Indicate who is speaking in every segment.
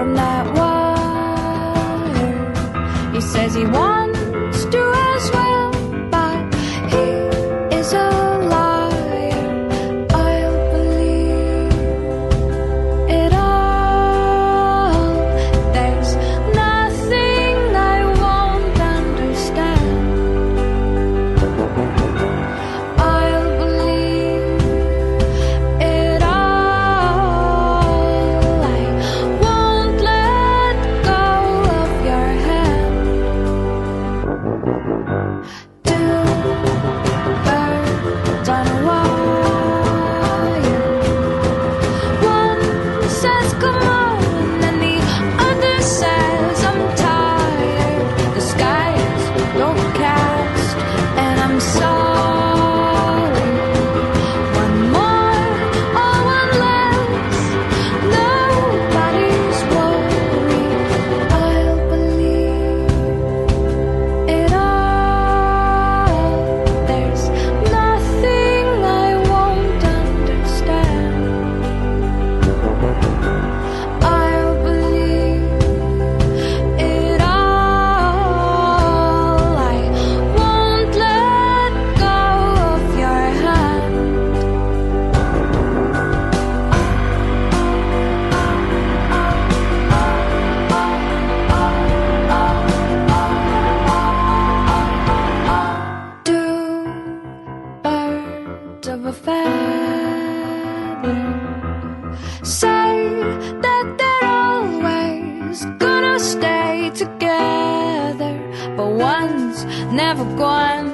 Speaker 1: from that wire. He says he wants to as well, but he is a liar. I'll believe it all. There's nothing I won't understand. I'll believe it all. I won't let go of your hand. Two birds on a wire. One says come on, and the other says I'm tired. The sky is overcast, and I'm sorry. One more or one less, nobody's worried. I'll believe it all. There's nothing I won't understand. I'll believe it all. I won't let go of your hand. Two birds of a feather say that they're always gonna stay together, but one's never going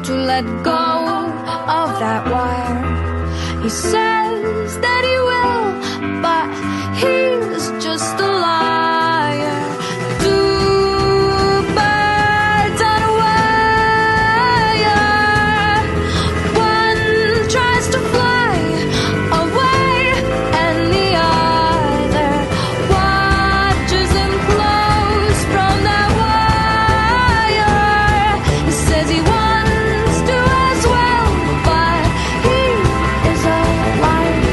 Speaker 1: to let go of that wire. He says that he will, but he's just a liar. Two birds on a wire. One tries to fly away, and the other watches him close from that wire. He says he wants to as well, but he is a liar.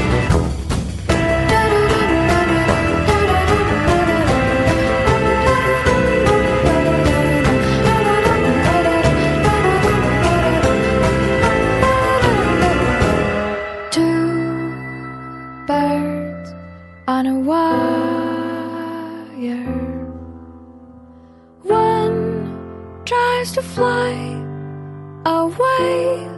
Speaker 1: Two birds on a wire. One tries to fly away,